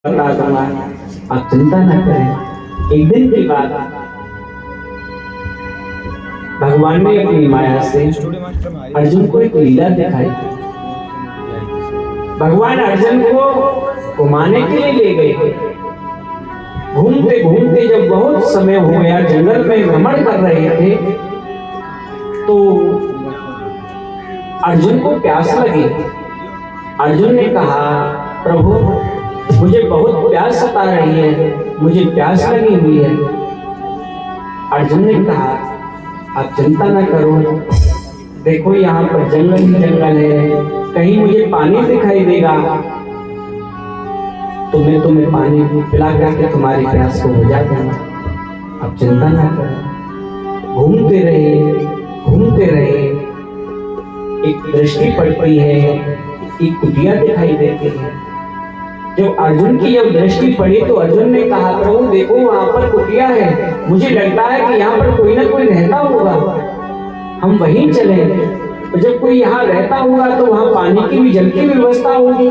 बता दूंगा, आप चिंता न करें। एक दिन की बात, भगवान ने अपनी माया से अर्जुन को एक लीला दिखाई। भगवान अर्जुन को घुमाने के लिए ले गए। घूमते घूमते जब बहुत समय हो गया, जंगल में भ्रमण कर रहे थे, तो अर्जुन को प्यास लगी। अर्जुन ने कहा, प्रभु मुझे बहुत प्यास सता रही है, मुझे प्यास लगी हुई है। अर्जुन ने कहा, आप चिंता न करो, देखो यहाँ पर जंगल ही जंगल है, कहीं मुझे पानी दिखाई देगा तो मैं तुम्हें पानी पिला करके तुम्हारी प्यास को बुझा दूंगा। आप चिंता न करो। घूमते रहे, एक दृष्टि पड़ती है, एक कुटिया दिखाई देती है। जब अर्जुन की जब दृष्टि पड़ी तो अर्जुन ने कहा, प्रभु देखो वहां पर कुटिया है, मुझे लगता है कि यहाँ पर कोई ना कोई रहता होगा, हम वहीं चले। तो जब कोई यहाँ रहता होगा तो वहां पानी की भी, जल की व्यवस्था होगी।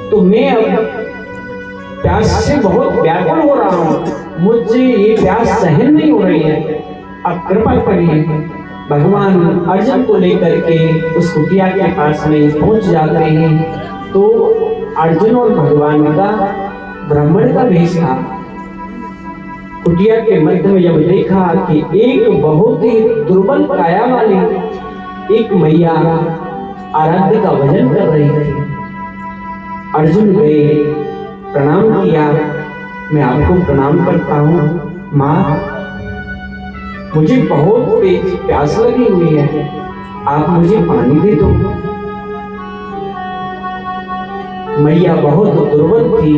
तो मैं अब प्यास से बहुत व्याकुल हो रहा हूँ, मुझे ये प्यास सहन नहीं हो रही है, आप कृपा करिए। भगवान अर्जुन को लेकर के उस कुटिया के पास में पहुंच जाते हैं। तो अर्जुन और भगवान का ब्राह्मण का वेश था। कुटिया के मध्य में जब देखा कि एक बहुत ही दुर्बल काया वाली एक मैया आराध्य का भजन कर रही थी। अर्जुन गए, प्रणाम किया, मैं आपको प्रणाम करता हूँ माँ, मुझे बहुत तेज प्यास लगी हुई है, आप मुझे पानी दे दो। मैया बहुत दुर्बल थी,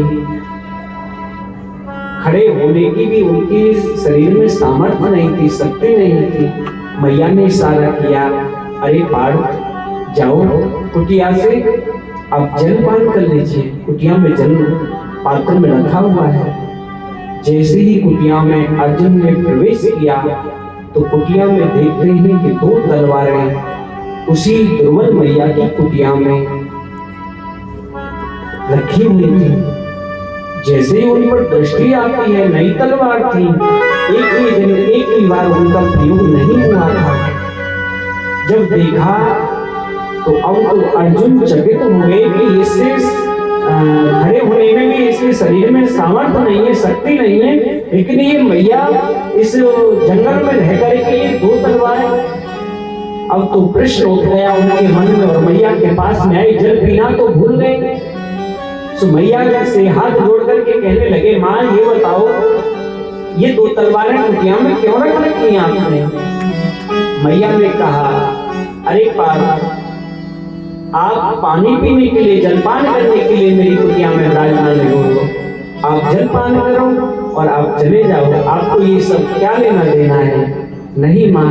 खड़े होने की भी उनके शरीर में सामर्थ्य नहीं थी, शक्ति नहीं थी। मैया ने इशारा किया, अरे पार्थ जाओ कुटिया से आप जल पान कर लीजिए, कुटिया में जल पात्र में रखा हुआ है। जैसे ही कुटिया में अर्जुन ने प्रवेश किया तो कुटिया में देखते हैं कि दो तलवारें उसी दुर्बल मैया की कुटिया में रखी हुई थी। जैसे ही उन पर दृष्टि आती है, नई तलवार थी, एक ही बार उनका प्रयोग नहीं हुआ था। जब देखा तो अब तो अर्जुन चकित हो गए कि इससे खड़े होने में भी इसके शरीर में सामर्थ्य नहीं है, शक्ति नहीं है, लेकिन ये मैया इस जंगल में रह करके ये दो तलवारें। अब तो प्रश्न उठ गया उनके मन में और मैया के पास में आई, जल पीना तो भूल गए। तो मैया से हाथ जोड़ करके कहने लगे, माँ ये बताओ ये दो तलवारें कुटिया में क्यों रख रखी हैं आपने? मैया ने कहा, अरे पार्थ आप पानी पीने के लिए, जलपान करने के लिए मेरी कुटिया में विराजमान हो, आप जलपान करो और आप चले जाओ, आपको ये सब क्या लेना देना है? नहीं माँ,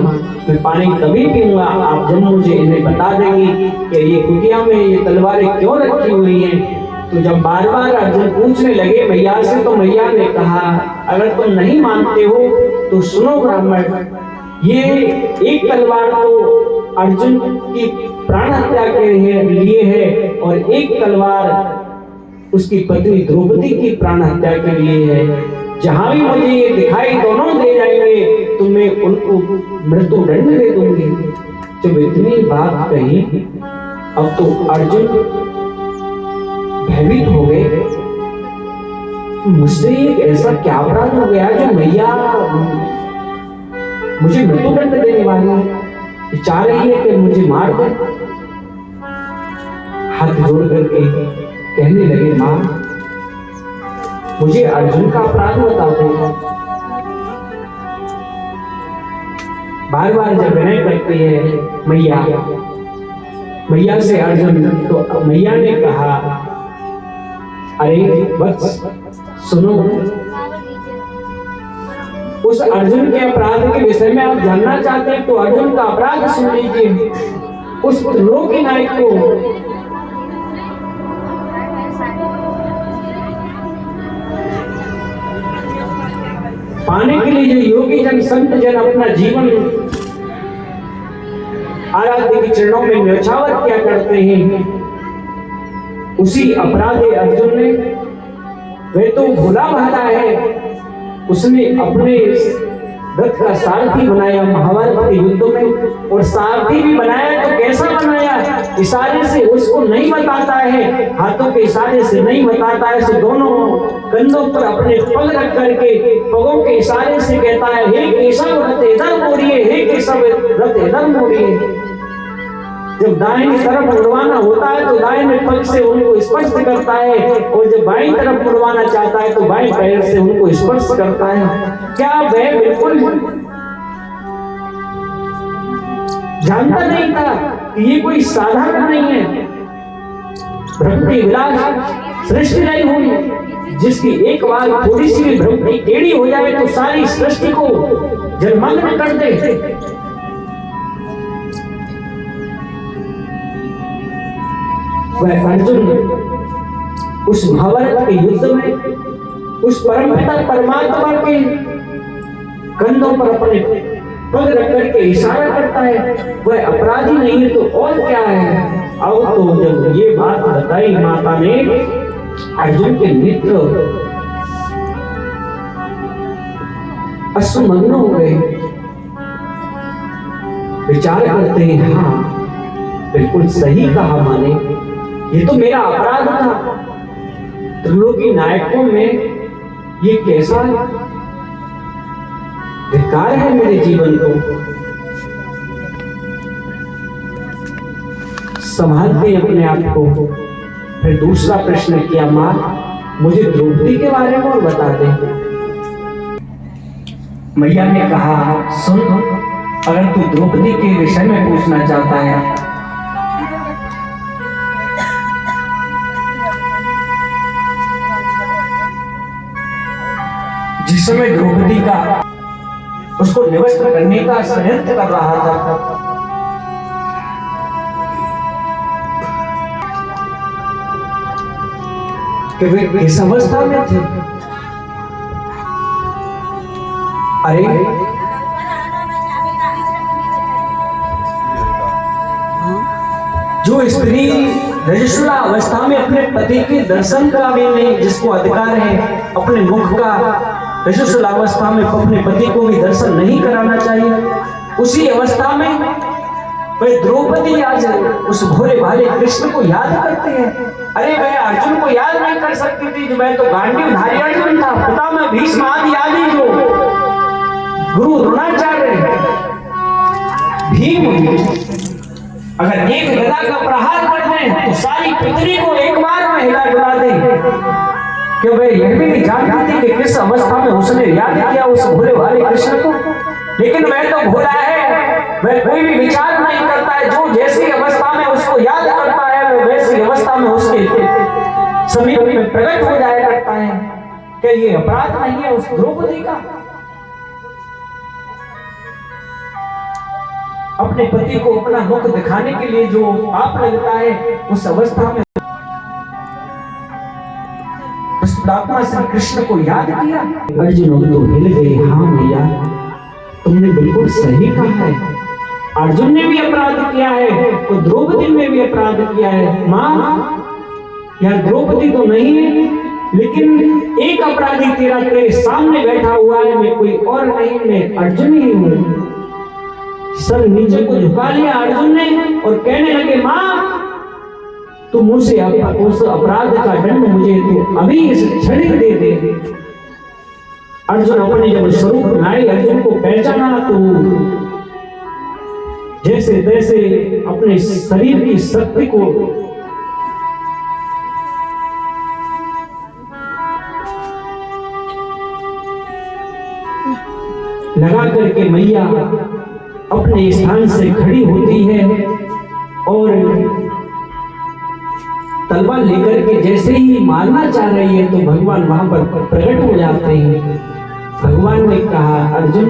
मैं पानी तभी पीऊंगा आप जब मुझे इन्हें बता देंगी कि ये कुटिया में ये तलवारें क्यों रखी हुई हैं। तो जब बार बार अर्जुन पूछने लगे मैया से, तो मैया ने कहा, अगर तुम नहीं मानते हो तो सुनो ब्राह्मण, ये एक तलवार तो अर्जुन की प्राण हत्या के लिए है और एक तलवार उसकी पत्नी द्रौपदी की प्राण हत्या के लिए है। जहां भी मुझे ये दिखाई दोनों दे जाएंगे तो मैं उनको मृत्यु दंड दे दूंगी। जब इतनी बात कही, अब तो अर्जुन भयभीत हो गए, मुझसे एक ऐसा क्या अपराध हो गया जो मैया मुझे मृत्युदंड देने वाली है, चाह रही है कि मुझे मार दे। हाथ जोड़ करके कहने लगे, मां मुझे अर्जुन का अपराध बता दो। बार बार जब विनय करती है मैया से अर्जुन, तो मैया ने कहा, अरे बस सुनो, उस अर्जुन के अपराध के विषय में आप जानना चाहते हैं तो अर्जुन का अपराध सुन लीजिए। उस त्रिलोकी नायक को पाने के लिए जो योगी जन, संत जन अपना जीवन आराध्य के चरणों में न्यौछावर किया करते हैं, उसी अपराधी अर्जुन ने वह तो भोला भाला है, उसने अपने रथ का सारथी बनाया महाभारत के युद्ध में, और सारथी भी बनाया तो कैसा बनाया, इशारे से उसको नहीं बताता है, हाथों के इशारे से नहीं बताता है, तो दोनों कंधों पर अपने पग रख करके पगों के इशारे से कहता है, हे केशव रथ इधर मोड़िए, हे केशव रथ इधर मोड़िए। जब दाहिनी तरफ मुड़वाना होता है तो दाहिने पग से उनको स्पर्श करता है, और जब बाईं तरफ मुड़वाना चाहता है तो बाएं पैर से उनको स्पर्श करता है। क्या वह बिल्कुल जानता नहीं था कि ये कोई साधारण नहीं है, भ्रमति विलास सृष्टि नहीं हुई, जिसकी एक बार थोड़ी सी भी भ्रमति टेढ़ी हो जाए तो सारी सृष्टि को जलमग्न कर दे। वह अर्जुन उस महाभारत के युद्ध में उस परमपिता परमात्मा के कंधों पर अपने पग रख करके इशारा करता है, वह अपराधी नहीं है तो और क्या है। अब तो जब ये बात बताई माता ने, अर्जुन के नेत्र अश्रुमग्न हो गए, विचार करते हैं, हाँ बिल्कुल सही कहा माने, ये तो मेरा अपराध था, त्रिलोकी नायकों में ये कैसा धिक्कार है मेरे जीवन को। संभालते अपने आप को। फिर दूसरा प्रश्न किया, मां मुझे द्रौपदी के बारे में बता दे। मैया ने कहा, सुन, अगर तू द्रौपदी के विषय में पूछना चाहता है, जिस समय द्रौपदी का उसको निवस्त्र करने का षड्यंत्र कर रहा था, कि वे किस अवस्था में थे। अरे जो स्त्री रजस्वला अवस्था में अपने पति के दर्शन का भी नहीं, जिसको अधिकार है अपने मुख का, रजस्वला अवस्था में अपने पति को भी दर्शन नहीं कराना चाहिए, उसी अवस्था में वह द्रौपदी आज उस भोले भाले कृष्ण को याद करते हैं। अरे वह अर्जुन को याद नहीं कर सकती थी, जो मैं तो गांडीवधारी अर्जुन था, पितामह भीष्म आदि आदि जो गुरु द्रोणाचार्य भीम अगर एक गदा का प्रहार कर दें तो सारी पृथ्वी को एक बार में हिला डुला दें। कि वह यह भी नहीं जानती थी कि किस अवस्था में उसने याद किया उस भोले भाले कृष्ण को, लेकिन वह तो भोला है, वह कोई भी विचार नहीं करता है, जो जैसी अवस्था में उसको याद करता है वह वैसी अवस्था में उसके समीप में प्रकट हो जाया करता है। क्या ये अपराध नहीं है उस द्रौपदी का? अपने पति को अपना मुख दिखाने के लिए जो पाप लगता है, उस अवस्था में आत्मा श्री कृष्ण को याद किया। अर्जुन तो हिल गए, हाँ भैया तुमने बिल्कुल सही कहा है, अर्जुन ने भी अपराध किया है तो द्रौपदी ने भी अपराध किया है। मां यार द्रौपदी तो नहीं है, लेकिन एक अपराधी तेरे सामने बैठा हुआ है, मैं कोई और नहीं, मैं अर्जुन ही हूं। सर नीचे को झुका लिया अर्जुन ने और कहने लगे, मां तू मुझसे उस अपराध का दंड मुझे तू अभी इस क्षण दे दे। अर्जुन अपने जब स्वरूप नारी अर्जुन को पहचाना तो जैसे तैसे अपने शरीर की शक्ति को लगा करके मैया अपने स्थान से खड़ी होती है और तलवार लेकर के जैसे ही मारना चाह रही है तो भगवान वहां पर प्रकट हो जाते हैं। भगवान ने कहा, अर्जुन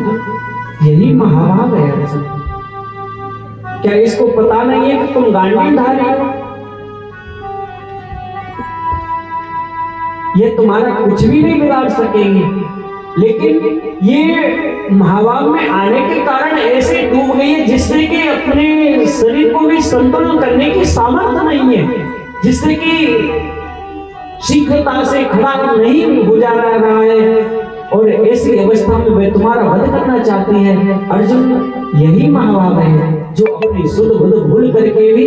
यही महाभाव है अर्जुन, क्या इसको पता नहीं है कि तुम गांडीवधारी हो? ये तुम्हारा कुछ भी नहीं बिगाड़ सकेंगे, लेकिन ये महाभाव में आने के कारण ऐसे डूब गई है जिससे कि अपने शरीर को भी संतुलन करने की सामर्थ्य नहीं है, जिससे कि शीघ्रता से खड़ा नहीं हो जा रहा है और ऐसी अवस्था में वह तुम्हारा वध करना चाहती है। अर्जुन, यही महाभाव है जो अपनी सुध बुध भूल करके भी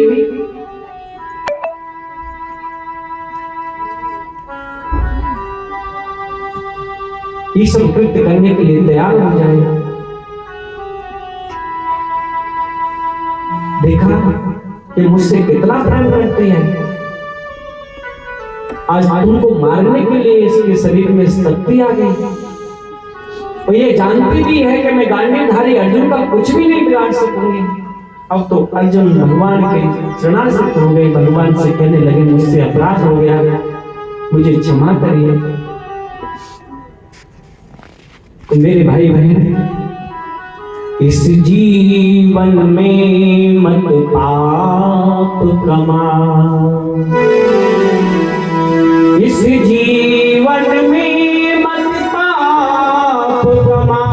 ये सब कृत्य करने के लिए तैयार हो जाए। देखा कि मुझसे कितना प्रेम करते हैं। आज तुमको मारने के लिए इसके शरीर में शक्ति आ गई और ये जानती भी है कि मैं गांडीवधारी अर्जुन का कुछ भी नहीं बिगाड़ सकूंगी। अब तो अर्जुन भगवान के शरणागत हो गए, भगवान से कहने लगे मुझसे अपराध हो गया, मुझे क्षमा करिए। तो मेरे भाई बहन, इस जीवन में मत पाप कमा, इस जीवन में मत पाप कमा,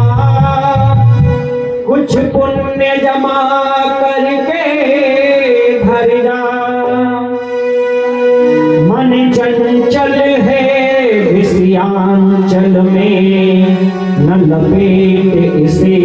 कुछ पुण्य जमा करके भर जा। मन चंचल है विषयांचल में, न लपेट इसे